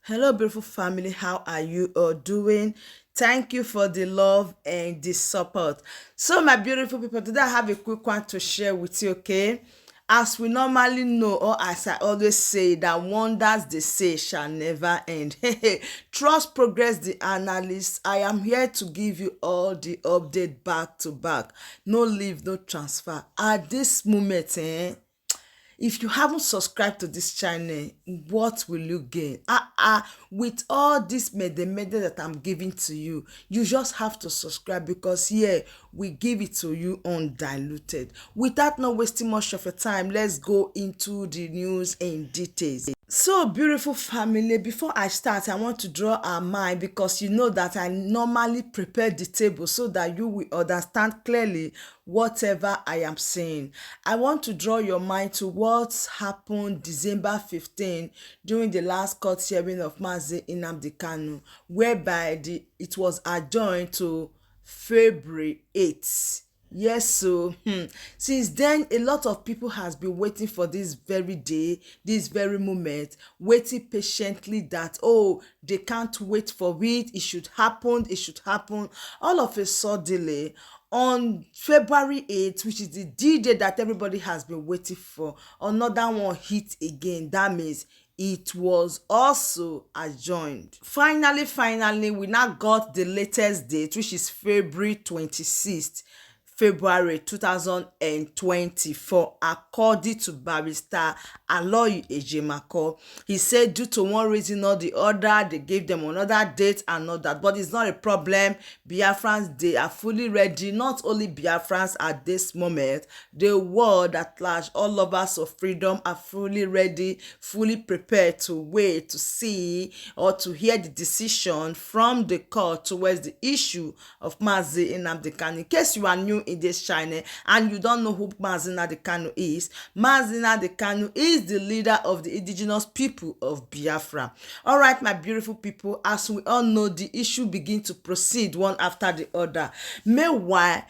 Hello, beautiful family. How are you all doing? Thank you for the love and the support. So, my beautiful people, today I have a quick one to share with you, okay? As we normally know, or as I always say, that wonders they say shall never end. Trust Progress, the analyst. I am here to give you all the update back to back. No leave, no transfer. At this moment, if you haven't subscribed to this channel, what will you gain? With all this mede that I'm giving to you, you just have to subscribe because here we give it to you undiluted. Without not wasting much of your time, let's go into the news in details. So, beautiful family, before I start, I want to draw our mind because you know that I normally prepare the table so that you will understand clearly whatever I am saying. I want to draw your mind to what happened December 15 during the last court hearing of Mazi Nnamdi Kanu, whereby it was adjourned to February 8th. Yes, so since then a lot of people has been waiting for this very day, this very moment, waiting patiently that they can't wait for it, it should happen, it should happen. All of a sudden on February 8th, which is the D-Day that everybody has been waiting for, another one hit again. That means it was also adjourned. Finally, we now got the latest date, which is February 26th. February 2024, according to Barrister Aloy Ejemako. He said due to one reason or the other, they gave them another date and all that. But it's not a problem. Biafrans, they are fully ready. Not only Biafrans at this moment, the world at large, all lovers of freedom are fully ready, fully prepared to wait, to see, or to hear the decision from the court towards the issue of Mazi Nnamdi Kanu. In case you are new in this channel and you don't know who Mazi Nnamdi Kanu is, Mazi Nnamdi Kanu is the leader of the indigenous people of Biafra. All right, my beautiful people, as we all know, the issue begins to proceed one after the other. Meanwhile,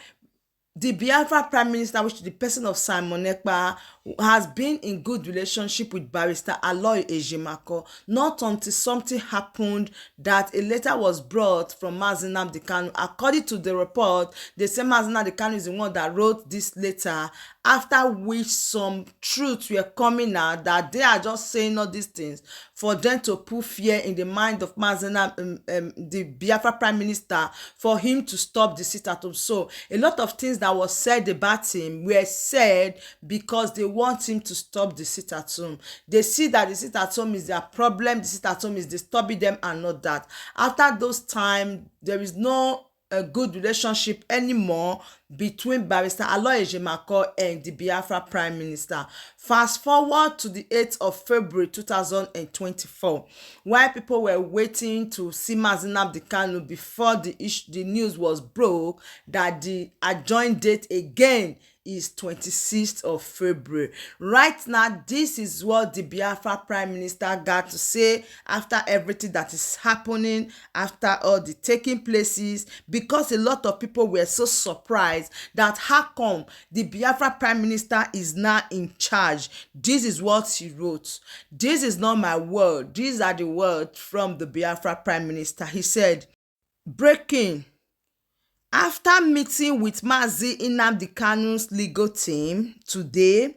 the Biafra Prime Minister, which is the person of Simon Ekpa, has been in good relationship with Barrister Aloy Ejemako, not until something happened that a letter was brought from Mazi Nnamdi Kanu. According to the report, they say Mazi Nnamdi Kanu is the one that wrote this letter, after which some truths were coming out that they are just saying all these things for them to put fear in the mind of Mazi Nnamdi, the Biafra Prime Minister, for him to stop the sit-at-home. So a lot of things that was said about him were said because they want him to stop the sit-at-home. They see that the sit-at-home is their problem, the sit-at-home is disturbing them and not that. After those time, there is no a good relationship anymore between Barrister Aloy Ejemako and the Biafra Prime Minister. Fast forward to the 8th of February 2024, while people were waiting to see Mazi Nnamdi Kanu before the news was broke that the adjourned date again is 26th of February. Right now, this is what the Biafra Prime Minister got to say after everything that is happening, after all the taking places, because a lot of people were so surprised that how come the Biafra Prime Minister is now in charge. This is what he wrote. This is not my word. These are the words from the Biafra Prime Minister. He said, breaking. After meeting with Mazi Nnamdi Kanu's legal team today,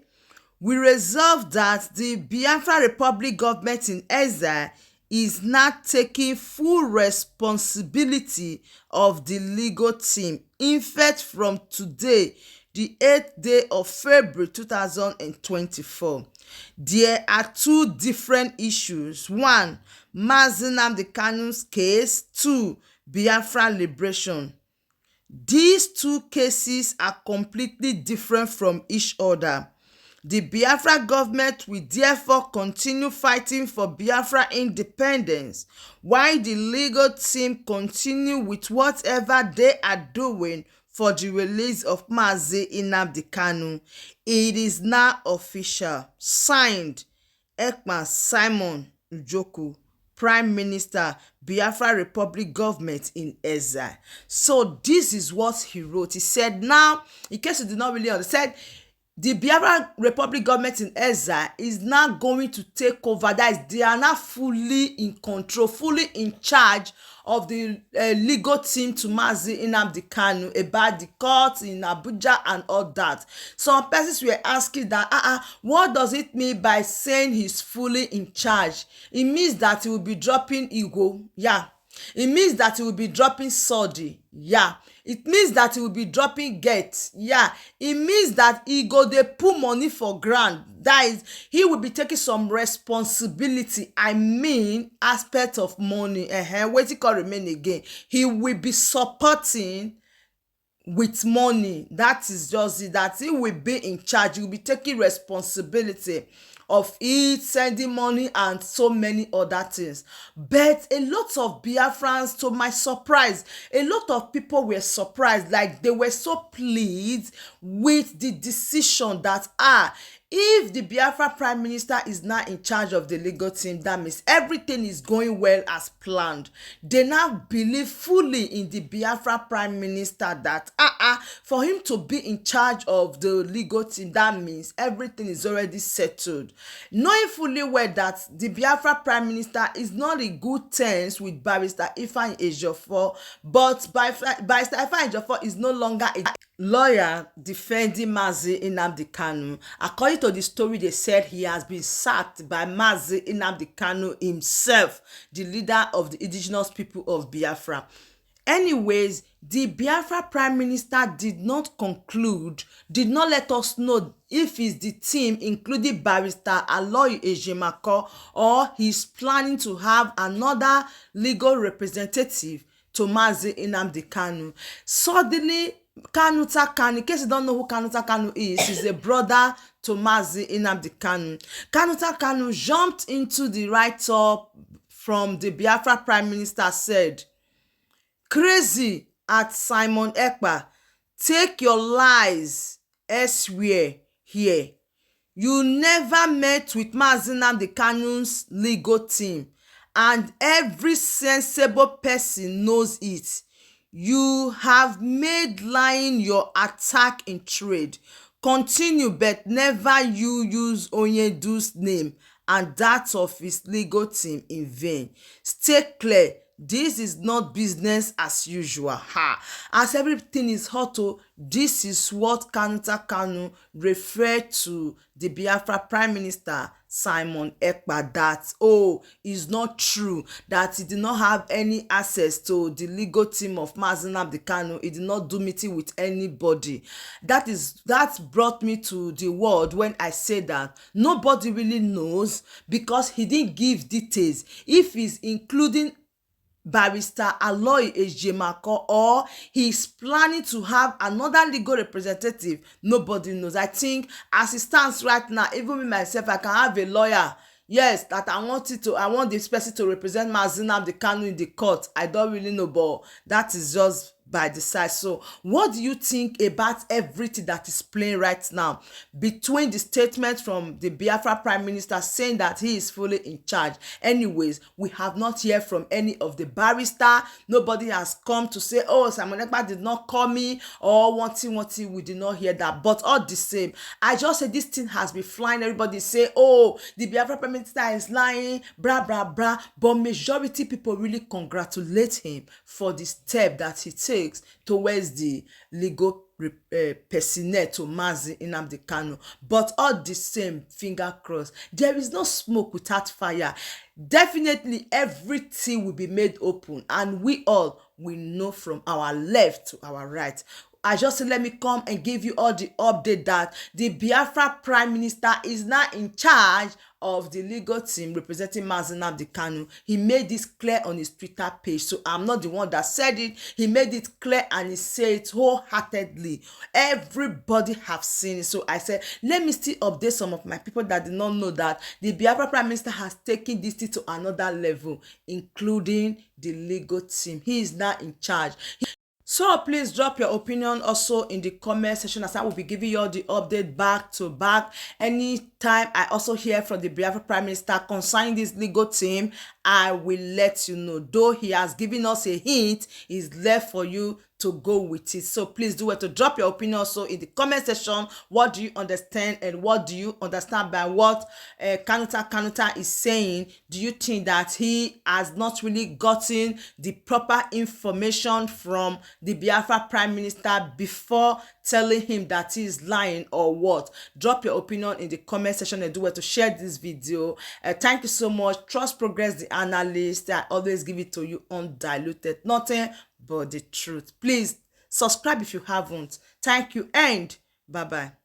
we resolved that the Biafra Republic government in exile is not taking full responsibility of the legal team. In fact, from today, the 8th day of February 2024, there are two different issues. One, Mazi Nnamdi Kanu's case. Two, Biafra liberation. These two cases are completely different from each other. The Biafra government will therefore continue fighting for Biafra independence, while the legal team continue with whatever they are doing for the release of Mazi Nnamdi Kanu. It is now official. Signed, Ekpa Simon Joku, Prime Minister, Biafra Republic government in exile. So this is what he wrote. He said, now, in case you did not really understand, the Biafra Republic government in exile is now going to take over. That is, they are now fully in control, fully in charge of the legal team to Mazi Nnamdi Kanu about the court in Abuja and all that. Some persons were asking that, what does it mean by saying he's fully in charge? It means that he will be dropping ego. Yeah. It means that he will be dropping Saudi. Yeah. It means that he will be dropping get. Yeah. It means that he go dey put money for ground. That is, he will be taking some responsibility. I mean, aspect of money. Wetin come remain again. He will be supporting with money. That is just it. That he will be in charge. He will be taking responsibility of it, sending money and so many other things. But a lot of Biafrans, to my surprise, a lot of people were surprised. Like, they were so pleased with the decision that if the Biafra Prime Minister is now in charge of the legal team, that means everything is going well as planned. They now believe fully in the Biafra Prime Minister that for him to be in charge of the legal team, that means everything is already settled. Knowing fully well that the Biafra Prime Minister is not in good terms with Barrister Ifeanyi Ejiofor, but Barrister Ifeanyi Ejiofor is no longer a lawyer defending Mazi Nnamdi Kanu. According to the story, they said he has been sacked by Mazi Nnamdi Kanu himself, the leader of the indigenous people of Biafra. Anyways, the Biafra Prime Minister did not let us know if it's the team, including Barrister Aloy Ejemako, or he's planning to have another legal representative to Mazi Nnamdi Kanu. Suddenly, Kanuta Kanu, in case you don't know who Kanuta Kanu is, he's a brother to Mazi Nnamdi Kanu. Kanuta Kanu jumped into the write-up from the Biafra Prime Minister, said, "Crazy at Simon Ekpa, take your lies elsewhere here. You never met with Mazi Nnamdi Kanu's legal team, and every sensible person knows it. You have made lying your attack in trade. Continue, but never you use Onyedu's name and that of his legal team in vain. Stay clear. This is not business as usual." As everything is hot, this is what Kanuta Kanu referred to the Biafra Prime Minister Simon Ekpa, that it's not true, that he did not have any access to the legal team of Mazi Nnamdi Kanu. He did not do meeting with anybody. That brought me to the word when I said that nobody really knows, because he didn't give details if he's including Barrister Aloy Ejemako or he's planning to have another legal representative. Nobody knows. I think as it stands right now, even me myself, I can have a lawyer, yes, that I want this person to represent Mazi Nnamdi Kanu in the court. I don't really know, but that is just by the side. So what do you think about everything that is playing right now between the statement from the Biafra Prime Minister saying that he is fully in charge? Anyways, we have not heard from any of the barrister. Nobody has come to say, Simon Ekpa did not call me, or one thing, we did not hear that. But all the same, I just said this thing has been flying. Everybody say, the Biafra Prime Minister is lying, blah blah blah, but majority people really congratulate him for the step that he takes towards the legal personnel to Mazi Nnamdi Kanu. But all the same, finger crossed, there is no smoke without fire. Definitely everything will be made open, and we all will know from our left to our right. I just said, let me come and give you all the update that the Biafra Prime Minister is now in charge of the legal team representing Mazi Nnamdi Kanu. He made this clear on his Twitter page, so I'm not the one that said it. He made it clear and he said it wholeheartedly. Everybody have seen it. So I said, let me still update some of my people that did not know that the Biafra Prime Minister has taken this thing to another level, including the legal team. He is now in charge. So please drop your opinion also in the comment section, as I will be giving you all the update back to back. Anytime I also hear from the Biafra Prime Minister concerning this legal team, I will let you know. Though he has given us a hint, it's left for you to go with it. So please do it to drop your opinion also in the comment section. What do you understand, and what do you understand by what Kanuta is saying? Do you think that he has not really gotten the proper information from the Biafra Prime Minister before telling him that he is lying, or what? Drop your opinion in the comment section, and do it to share this video. Thank you so much. Trust Progress the analyst. I always give it to you undiluted, nothing but the truth. Please subscribe if you haven't. Thank you, and bye bye.